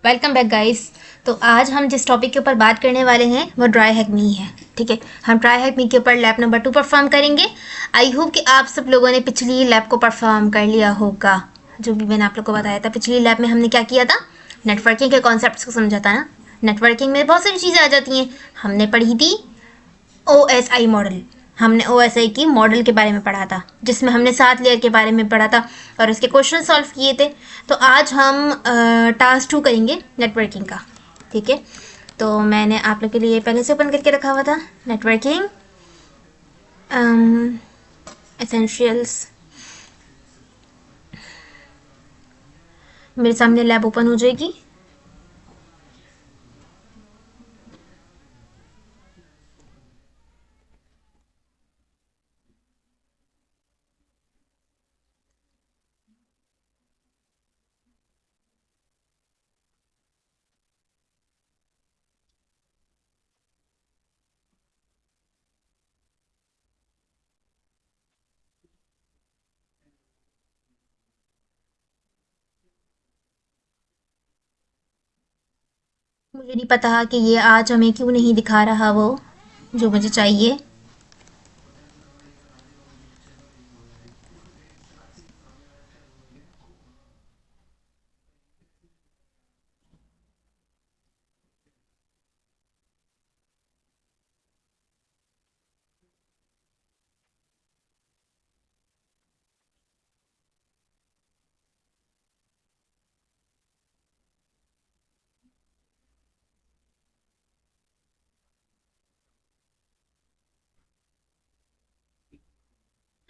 Welcome back guys. तो आज हम जिस टॉपिक के ऊपर बात करने वाले हैं वो ड्राई हैकमी है। ठीक है, हम ड्राई हैकमी के ऊपर लैब नंबर 2 परफॉर्म करेंगे। आई होप कि आप सब लोगों ने पिछली लैब को परफॉर्म कर लिया होगा। जो भी मैंने आप लोग को बताया था, पिछली लैब में हमने क्या किया था, नेटवर्किंग के कॉन्सेप्ट्स को समझा था ना। नेटवर्किंग में बहुत सारी चीज़ें आ जाती हैं। हमने पढ़ी थी OSI मॉडल। हमने OSI की मॉडल के बारे में पढ़ा था, जिसमें हमने 7 लेयर के बारे में पढ़ा था और उसके क्वेश्चन सॉल्व किए थे। तो आज हम टास्क 2 करेंगे नेटवर्किंग का। ठीक है, तो मैंने आप लोग के लिए पहले से ओपन करके रखा हुआ था नेटवर्किंग एसेंशियल्स। मेरे सामने लैब ओपन हो जाएगी। मुझे नहीं पता कि ये आज हमें क्यों नहीं दिखा रहा वो जो मुझे चाहिए।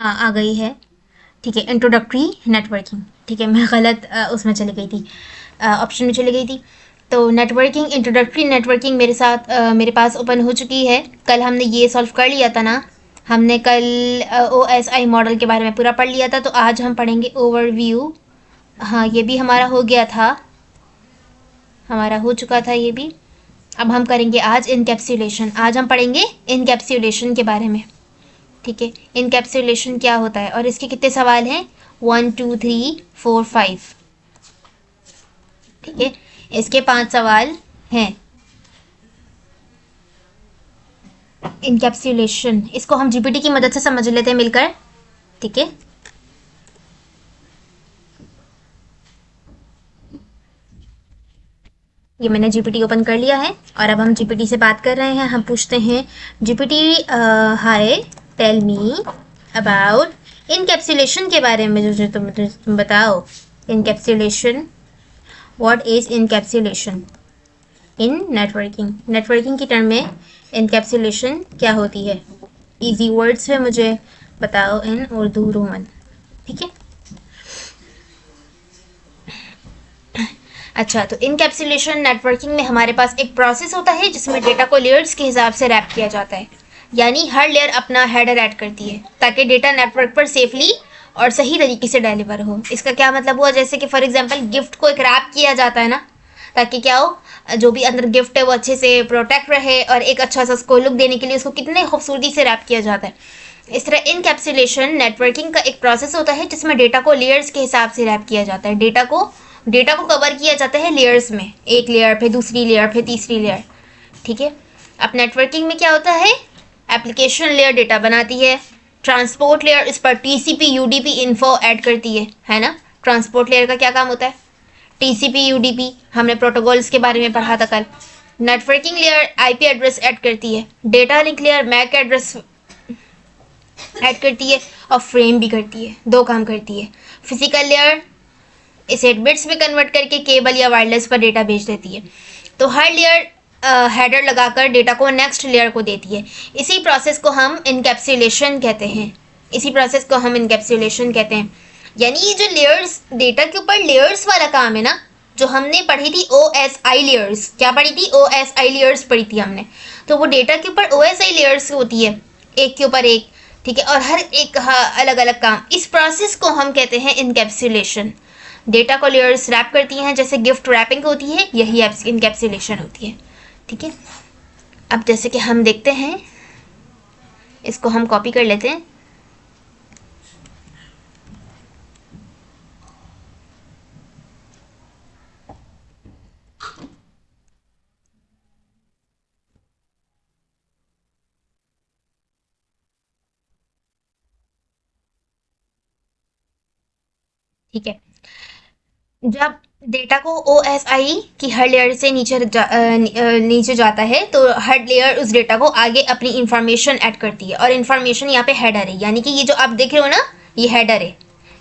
हाँ, आ गई है। ठीक है, इंट्रोडक्टरी नेटवर्किंग। ठीक है, मैं गलत उसमें चली गई थी, ऑप्शन में चली गई थी। तो नेटवर्किंग, इंट्रोडक्टरी नेटवर्किंग मेरे साथ मेरे पास ओपन हो चुकी है। कल हमने ये सॉल्व कर लिया था ना। हमने कल OSI मॉडल के बारे में पूरा पढ़ लिया था। तो आज हम पढ़ेंगे ओवरव्यू। हाँ, ये भी हमारा हो गया था, हमारा हो चुका था ये भी। अब हम करेंगे आज इनकैप्सुलेशन। आज हम पढ़ेंगे इनकैप्सुलेशन के बारे में। ठीक है, इनकैप्सुलेशन क्या होता है और इसके कितने सवाल हैं, 1 2 3 4 5। ठीक है, इसके 5 सवाल हैं। इनकैप्सुलेशन, इसको हम जीपीटी की मदद से समझ लेते हैं मिलकर। ठीक है, ये मैंने जीपीटी ओपन कर लिया है और अब हम जीपीटी से बात कर रहे हैं। हम पूछते हैं GPT, hi tell me about encapsulation के बारे में। जो तुम बताओ encapsulation, what is encapsulation in networking. Networking की टर्म में इनकैप्सुलेशन क्या होती है। इजी वर्ड्स में मुझे बताओ इन उर्दू रोमन। ठीक है, अच्छा, तो इनकैप्सुलेशन नेटवर्किंग में हमारे पास एक प्रोसेस होता है जिसमें डेटा को लेयर्स के हिसाब से रैप किया जाता है। यानी हर लेयर अपना हेडर ऐड करती है ताकि डेटा नेटवर्क पर सेफली और सही तरीके से डिलीवर हो। इसका क्या मतलब हुआ, जैसे कि फॉर एग्जांपल गिफ्ट को एक रैप किया जाता है ना, ताकि क्या हो, जो भी अंदर गिफ्ट है वो अच्छे से प्रोटेक्ट रहे और एक अच्छा सा उसको लुक देने के लिए उसको कितने खूबसूरती से रैप किया जाता है। इस तरह इनकैप्सुलेशन नेटवर्किंग का एक प्रोसेस होता है जिसमें डेटा को लेयर्स के हिसाब से रैप किया जाता है। डेटा को कवर किया जाता है लेयर्स में, एक लेयर फिर दूसरी लेयर फिर तीसरी लेयर। ठीक है, अब नेटवर्किंग में क्या होता है, एप्लीकेशन लेयर डेटा बनाती है, ट्रांसपोर्ट लेयर इस पर टीसीपी यूडीपी इन्फो ऐड करती है ना। ट्रांसपोर्ट लेयर का क्या काम होता है, टीसीपी यूडीपी, हमने प्रोटोकॉल्स के बारे में पढ़ा था कल। Networking layer IP address add करती है, data link layer MAC address add करती है और फ्रेम भी करती है, दो काम करती है। फिजिकल लेयर इसे बिट्स में कन्वर्ट करके केबल या वायरलेस पर डेटा भेज देती है। तो हर लेयर हेडर लगाकर डेटा को नेक्स्ट लेयर को देती है। इसी प्रोसेस को हम इनकैप्सुलेशन कहते हैं। इसी प्रोसेस को हम इनकैप्सुलेशन कहते हैं। यानी ये जो लेयर्स, डेटा के ऊपर लेयर्स वाला काम है ना, जो हमने पढ़ी थी OSI लेयर्स। क्या पढ़ी थी, OSI लेयर्स पढ़ी थी हमने। तो वो डेटा के ऊपर OSI लेयर्स होती है, एक के ऊपर एक। ठीक है, और हर एक अलग अलग काम। इस प्रोसेस को हम कहते हैं इनकैप्सुलेशन। डेटा को लेयर्स रैप करती हैं, जैसे गिफ्ट रैपिंग होती है, यही इनकैप्सुलेशन होती है। ठीक है, अब जैसे कि हम देखते हैं, इसको हम कॉपी कर लेते हैं। ठीक है। जब डेटा को OSI की हर लेयर से नीचे जाता है तो हर लेयर उस डेटा को आगे अपनी इंफॉर्मेशन ऐड करती है, और इंफॉर्मेशन यहाँ पे हेडर है, यानी कि ये जो आप देख रहे हो ना, ये हेडर है।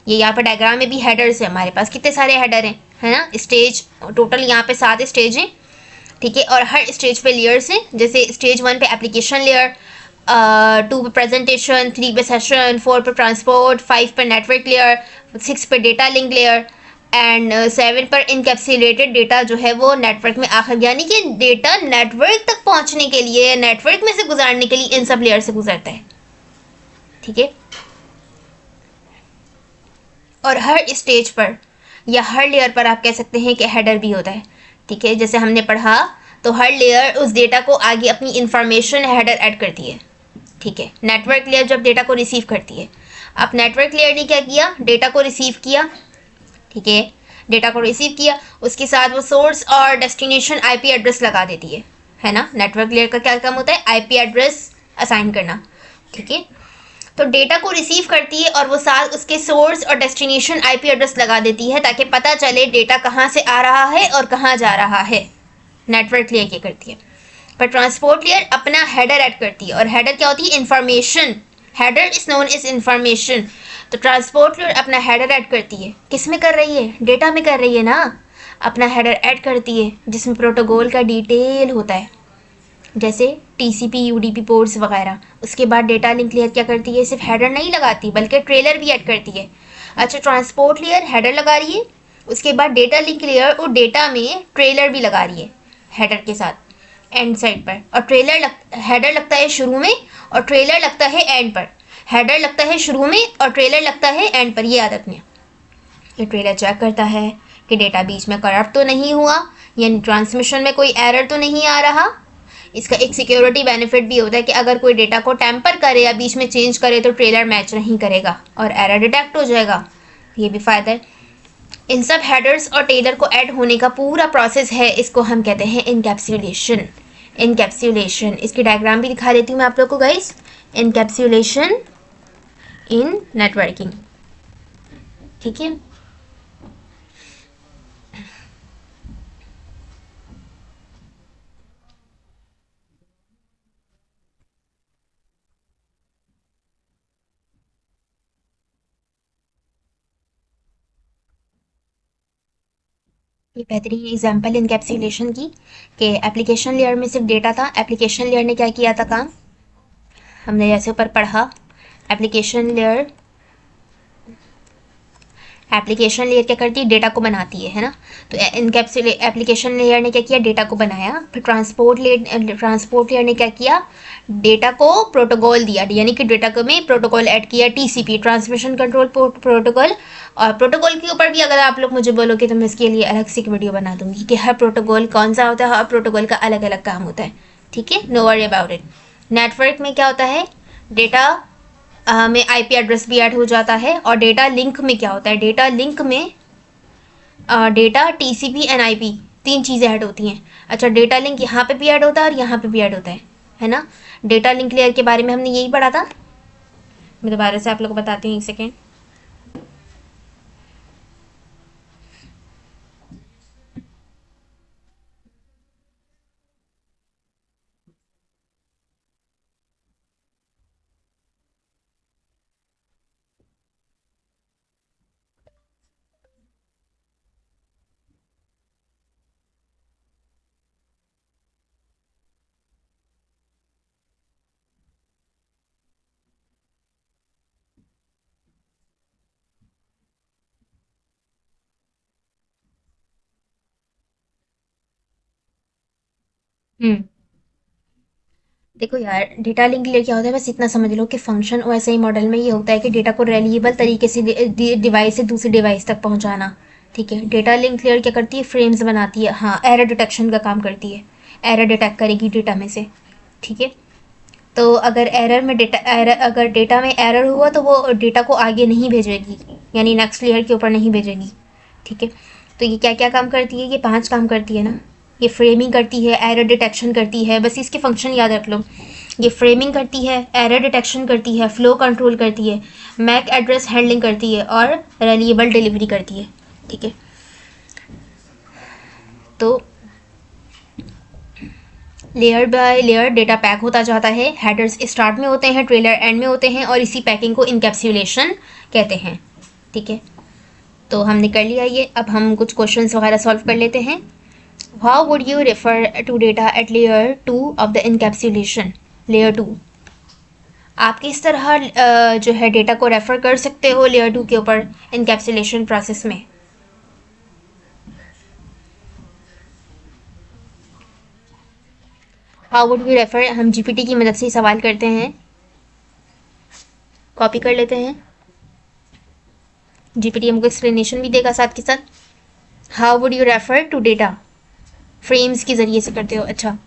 ये यहाँ पर डायग्राम में भी हेडर्स है, हमारे पास कितने सारे हेडर हैं, है ना। स्टेज टोटल यहाँ पे 7 स्टेज हैं, ठीक है। और हर स्टेज पे लेयर्स हैं, जैसे स्टेज 1 पे एप्लीकेशन लेयर, 2 पे प्रेजेंटेशन, 3 पे सेशन, 4 पे ट्रांसपोर्ट, 5 पे नेटवर्क लेयर, 6 पे डेटा लिंक लेयर एंड 7 पर इनकैप्सुलेटेड डेटा जो है वो नेटवर्क में आखिर, यानी कि डेटा नेटवर्क तक पहुंचने के लिए, नेटवर्क में से गुजारने के लिए इन सब लेयर से गुजरता है, ठीक है। और हर स्टेज पर या हर लेयर पर आप कह सकते हैं कि हेडर भी होता है, ठीक है। जैसे हमने पढ़ा तो हर लेयर उस डेटा को आगे अपनी इंफॉर्मेशन हेडर ऐड करती है, ठीक है। नेटवर्क लेयर जब डेटा को रिसीव करती है, अब नेटवर्क लेयर ने क्या किया, डेटा को रिसीव किया, ठीक है। डेटा को रिसीव किया, उसके साथ वो सोर्स और डेस्टिनेशन आईपी एड्रेस लगा देती है ना। नेटवर्क लेयर का क्या काम होता है, आईपी एड्रेस असाइन करना, ठीक है। तो डेटा को रिसीव करती है और वो साथ उसके सोर्स और डेस्टिनेशन आईपी एड्रेस लगा देती है, ताकि पता चले डेटा कहाँ से आ रहा है और कहाँ जा रहा है। नेटवर्क लेयर क्या करती है। पर ट्रांसपोर्ट लेयर अपना हेडर ऐड करती है, और हेडर क्या होती है, information. Header is known as information. तो ट्रांसपोर्ट लेयर अपना हेडर ऐड करती है, किस में कर रही है, डेटा में कर रही है ना। अपना हेडर ऐड करती है जिसमें प्रोटोकॉल का डिटेल होता है, जैसे टीसीपी यूडीपी पोर्ट्स वगैरह। उसके बाद डेटा लिंक लेयर क्या करती है, सिर्फ हेडर नहीं लगाती बल्कि ट्रेलर भी ऐड करती है। अच्छा, ट्रांसपोर्ट लेयर हेडर लगा रही है, उसके बाद डेटा लिंक लेयर और डेटा में ट्रेलर भी लगा रही है हेडर के साथ एंड साइड पर। और हेडर लगता है शुरू में और ट्रेलर लगता है एंड पर। हेडर लगता है शुरू में और ट्रेलर लगता है एंड पर, ये याद रखना। ये ट्रेलर चेक करता है कि डेटा बीच में करप्ट तो नहीं हुआ, यानी ट्रांसमिशन में कोई एरर तो नहीं आ रहा। इसका एक सिक्योरिटी बेनिफिट भी होता है कि अगर कोई डेटा को टेम्पर करे या बीच में चेंज करे तो ट्रेलर मैच नहीं करेगा और एरर डिटेक्ट हो जाएगा, ये भी फ़ायदा है। इन सब हेडर्स और टेलर को ऐड होने का पूरा प्रोसेस है, इसको हम कहते हैं इनकैप्सुलेशन। इनकैप्सुलेशन, इसकी डायग्राम भी दिखा देती हूँ मैं आप लोग को गाइस। इनकैप्सुलेशन इन नेटवर्किंग, ठीक है। ये बेहतरीन एग्जाम्पल इनकैप्सुलेशन की कि एप्लीकेशन लेयर में सिर्फ डेटा था। एप्लीकेशन लेयर ने क्या किया था काम, हमने जैसे ऊपर पढ़ा। एप्लीकेशन लेयर क्या करती है, डेटा को बनाती है ना। तो एप्लीकेशन लेयर ने क्या किया, डेटा को बनाया। फिर ट्रांसपोर्ट लेयर ने क्या किया, डेटा को प्रोटोकॉल दिया, यानी कि डेटा को में प्रोटोकॉल ऐड किया, टीसीपी ट्रांसमिशन कंट्रोल प्रोटोकॉल। और प्रोटोकॉल के ऊपर भी अगर आप लोग मुझे बोलोगे तो मैं इसके लिए अलग से एक वीडियो बना दूंगी कि हर प्रोटोकॉल कौन सा होता है, हर प्रोटोकॉल का अलग अलग काम होता है, ठीक है। No worry about it. Network में क्या होता है, डेटा में आईपी एड्रेस भी ऐड हो जाता है। और डेटा लिंक में क्या होता है, डेटा लिंक में डेटा टीसीपी एंड आईपी 3 चीज़ें ऐड होती हैं। अच्छा, डेटा लिंक यहाँ पे भी ऐड होता है और यहाँ पे भी ऐड होता है ना। डेटा लिंक लेयर के बारे में हमने यही पढ़ा था। मैं दोबारा से आप लोग को बताती हूँ, एक सेकेंड। देखो यार, डेटा लिंक के लिए क्या होता है, बस इतना समझ लो कि फंक्शन वैसे ही मॉडल में ये होता है कि डेटा को रिलायबल तरीके से डिवाइस से दूसरे डिवाइस तक पहुंचाना, ठीक है। डेटा लिंक लेयर क्या करती है, फ्रेम्स बनाती है, हाँ, एरर डिटेक्शन का काम करती है। एरर डिटेक्ट करेगी डेटा में से, ठीक है। तो अगर अगर डेटा में एरर हुआ तो वो डेटा को आगे नहीं भेजेगी, यानी नेक्स्ट लेयर के ऊपर नहीं भेजेगी, ठीक है। तो ये क्या क्या काम करती है, ये 5 काम करती है ना। ये फ्रेमिंग करती है, एरर डिटेक्शन करती है, बस इसके फंक्शन याद रख लो। ये फ्रेमिंग करती है, एरर डिटेक्शन करती है, फ्लो कंट्रोल करती है, मैक एड्रेस हैंडलिंग करती है और रिलायबल डिलीवरी करती है। ठीक है, तो layer by layer data pack होता जाता है। हेडर्स स्टार्ट में होते हैं, ट्रेलर एंड में होते हैं और इसी पैकिंग को इनकैप्सुलेशन कहते हैं। ठीक है, तो हमने कर लिया ये। अब हम कुछ क्वेश्चंस वगैरह सॉल्व कर लेते हैं। How would you refer to data at layer 2 of the encapsulation? Layer 2 आप किस तरह जो है डेटा को रेफर कर सकते हो लेयर 2 के ऊपर इनकैप्सुलेशन प्रोसेस में? हाउ वुड यू रेफर, हम जीपीटी की मदद से सवाल करते हैं, कॉपी कर लेते हैं। जीपीटी हमको एक्सप्लेनेशन भी देगा साथ के साथ। How would you refer to data, frames के जरिए से करते हो। अच्छा,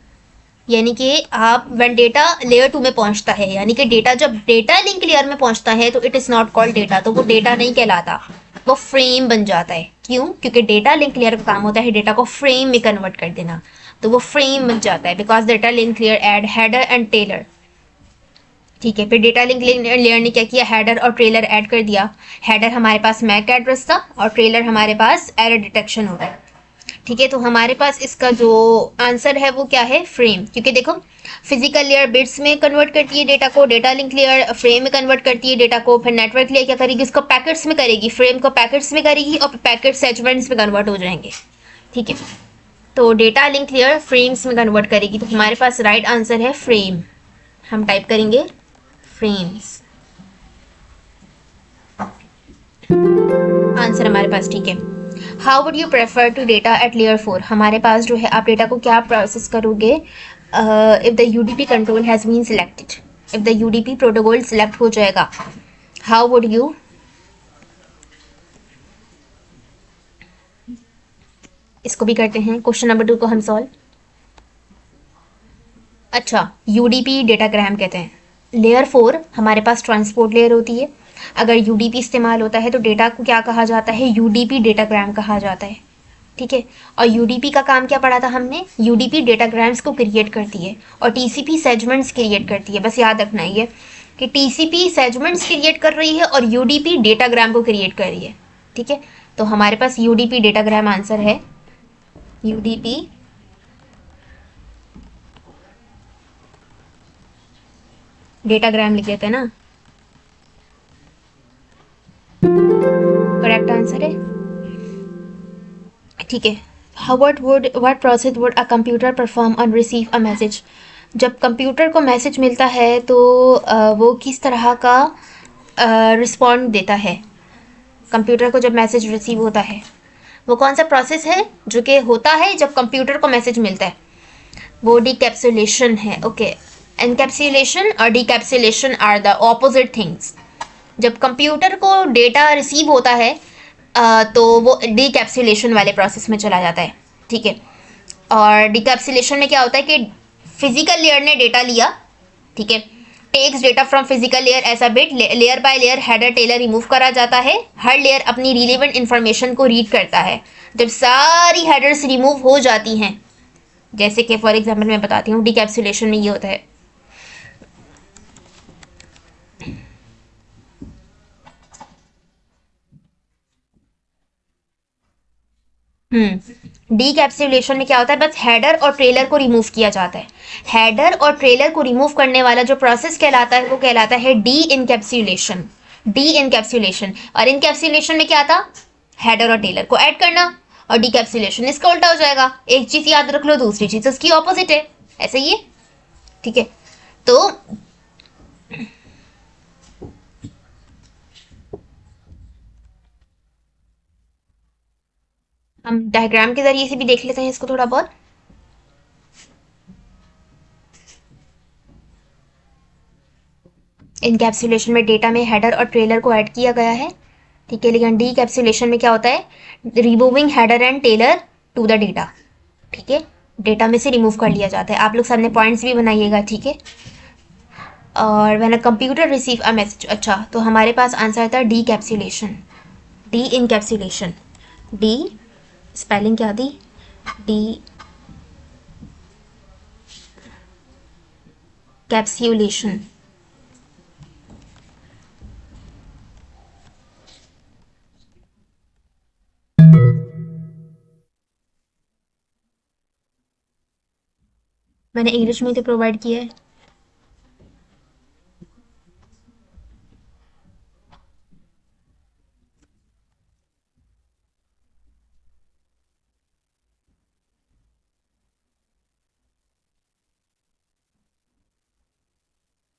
यानी कि आप व्हेन डेटा लेयर 2 में पहुंचता है, यानी कि डेटा जब डेटा लिंक लेयर में पहुंचता है तो it is not called data, तो वो डेटा नहीं कहलाता, वो फ्रेम बन जाता है। क्यों? क्योंकि डेटा लिंक लेयर का काम होता है डेटा को फ्रेम में कन्वर्ट कर देना, तो वो फ्रेम बन जाता है because data link layer add header and trailer. ठीक है, फिर डेटा लिंक लेयर ने क्या किया, हेडर और ट्रेलर ऐड कर दिया। हेडर हमारे पास मैक एड्रेस था और ट्रेलर हमारे पास एरर डिटेक्शन हो गया। ठीक है, तो हमारे पास इसका जो आंसर है वो क्या है, फ्रेम। क्योंकि देखो फिजिकल लेयर बिट्स में कन्वर्ट करती है डेटा को, डेटा लिंक लेयर फ्रेम में कन्वर्ट करती है डेटा को, फिर नेटवर्क लेयर क्या करेगी, उसको पैकेट्स में करेगी, फ्रेम को पैकेट्स में करेगी और पैकेट सेगमेंट्स में कन्वर्ट हो जाएंगे। ठीक है, तो डेटा लिंक लेयर फ्रेम्स में कन्वर्ट करेगी, तो हमारे पास राइट आंसर है फ्रेम। हम टाइप करेंगे फ्रेम्स, आंसर हमारे पास। ठीक है, how would you prefer to data at layer 4? हमारे पास जो है आप डेटा को क्या प्रोसेस करोगे, if the UDP control has been selected, if the UDP protocol select हो जाएगा, हाउ वुड यू, इसको भी करते हैं क्वेश्चन नंबर 2 को हम सॉल्व। अच्छा, यूडीपी डेटाग्राम कहते हैं। लेयर 4 हमारे पास ट्रांसपोर्ट लेयर होती है। अगर यूडीपी इस्तेमाल होता है तो डेटा को क्या कहा जाता है, यूडीपी डेटाग्राम कहा जाता है। ठीक है, और यूडीपी का काम क्या पढ़ा था हमने, यूडीपी डेटाग्राम्स को क्रिएट करती है और टीसीपी सेगमेंट्स क्रिएट करती है। बस याद रखना है ये कि टीसीपी सेगमेंट्स क्रिएट कर रही है और यूडीपी डेटाग्राम को क्रिएट कर रही है। ठीक है, तो हमारे पास यूडीपी डेटाग्राम आंसर है। यूडीपी डेटाग्राम लिख देते हैं ना, करेक्ट आंसर है। ठीक है, what process would a computer perform on receive a message? जब कंप्यूटर को मैसेज मिलता है तो वो किस तरह का रिस्पॉन्ड देता है? कंप्यूटर को जब मैसेज रिसीव होता है वो कौन सा प्रोसेस है जो कि होता है जब कंप्यूटर को मैसेज मिलता है? वो डिकैप्सुलेशन है। ओके, एनकैप्सुलेशन और डिकैप्सुलेशन आर द ऑपोजिट थिंग्स। जब कंप्यूटर को डेटा रिसीव होता है तो वो डिकैप्सुलेशन वाले प्रोसेस में चला जाता है। ठीक है, और डिकैप्सुलेशन में क्या होता है कि फिजिकल लेयर ने डेटा लिया, ठीक है, takes data from physical layer as a bit, layer by layer header trailer remove करा जाता है, हर लेयर अपनी रिलेवेंट इन्फॉर्मेशन को रीड करता है। जब सारी हेडर्स रिमूव हो जाती हैं, जैसे कि फॉर एग्जाम्पल मैं बताती हूँ, डिकैप्सुलेशन में ये होता है। डीकैप्सुलेशन में क्या होता है, बस हेडर और ट्रेलर को रिमूव किया जाता है। हेडर और ट्रेलर को रिमूव करने वाला जो प्रोसेस कहलाता है वो कहलाता है डी इनकैप्सुलेशन। डी इनकैप्सुलेशन, और इनकैप्सुलेशन में क्या था, हेडर और टेलर को ऐड करना, और डीकैप्सुलेशन इसका उल्टा हो जाएगा। एक चीज याद रख लो, दूसरी चीज उसकी ऑपोजिट है, ऐसे ही है। ठीक है, तो हम डायग्राम के जरिए से भी देख लेते हैं इसको थोड़ा बहुत। इनकैप्सुलेशन में डेटा में हेडर और ट्रेलर को ऐड किया गया है। ठीक है, लेकिन डीकैप्सुलेशन में क्या होता है, removing header and trailer to the data. ठीक है, डेटा में से रिमूव कर लिया जाता है। आप लोग सामने पॉइंट्स भी बनाइएगा। ठीक है, और when a computer receive a message, अच्छा तो हमारे पास आंसर था डीकैप्सुलेशन, डी इनकैप्सुलेशन। डी स्पेलिंग क्या दी, डी कैप्स्यूलेशन। मैंने इंग्लिश में तो प्रोवाइड किया है।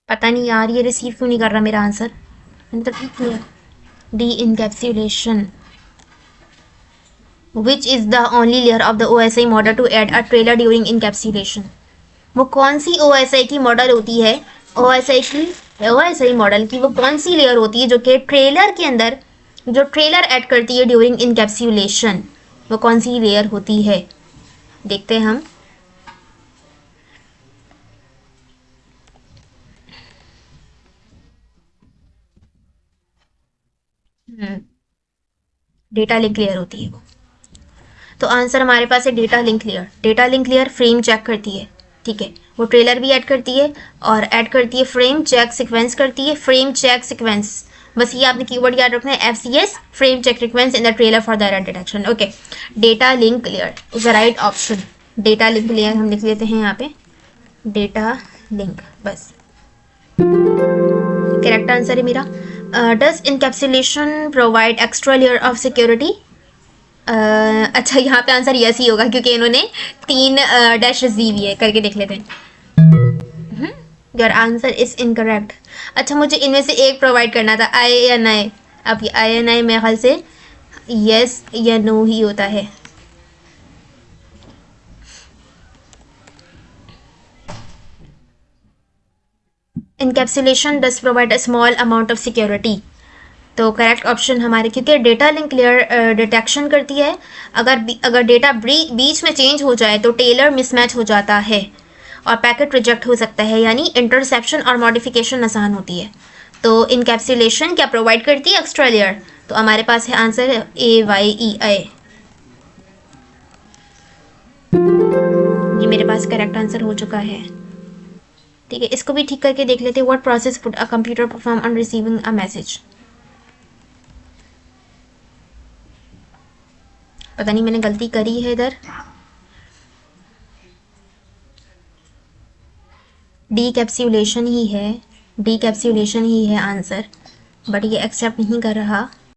पता नहीं यार ये रिसीव क्यों नहीं कर रहा मेरा आंसर। मैंने तो ठीक किया। De encapsulation which is the only layer of the OSI model to add a trailer during encapsulation. वो कौन सी OSI की मॉडल होती है, OSI मॉडल की वो कौन सी लेयर होती है जो कि ट्रेलर के अंदर जो ट्रेलर ऐड करती है ड्यूरिंग इनकैप्सुलेशन, वो कौन सी लेयर होती है, देखते हैं हम। डेटा लिंक लेयर होती है वो। तो आंसर हमारे पास है data link layer. Data link layer frame check करती है, ठीक है, वो ट्रेलर भी ऐड करती है और ऐड करती है फ्रेम चेक सीक्वेंस करती है, फ्रेम चेक सीक्वेंस। बस ये आपने कीवर्ड याद रखना है, FCS frame check sequence in the trailer for the error detection. Okay, data link layer is the right option. Data link layer हम लिख लेते हैं यहाँ पे, डेटा लिंक, बस करेक्ट आंसर है मेरा। Does encapsulation provide extra layer of security. अच्छा यहाँ पे आंसर यस ही होगा क्योंकि इन्होंने 3 डैशेस दी हुई है, करके देख लेते हैं। Your answer is incorrect. अच्छा मुझे इनमें से एक प्रोवाइड करना था, INI। अब ये INI मेरे ख्याल से यस या नो ही होता है। Encapsulation does provide a small amount of security. तो करेक्ट ऑप्शन हमारे, क्योंकि डेटा लिंक लेयर डिटेक्शन करती है अगर डेटा बीच में चेंज हो जाए तो टेलर मिसमैच हो जाता है और पैकेट रिजेक्ट हो सकता है, यानी इंटरसेप्शन और मॉडिफिकेशन आसान होती है। तो इनकैप्सुलेशन क्या प्रोवाइड करती है, एक्स्ट्रा लेयर। तो हमारे पास है आंसर AYEI। ये मेरे पास करेक्ट आंसर हो चुका है, ठीक है। इसको भी ठीक करके देख लेते हैं। What process would a computer perform on receiving a message. पता नहीं मैंने गलती करी है इधर। डीकैप्सुलेशन ही है, डीकैप्सुलेशन ही है आंसर, बट ये एक्सेप्ट नहीं कर रहा।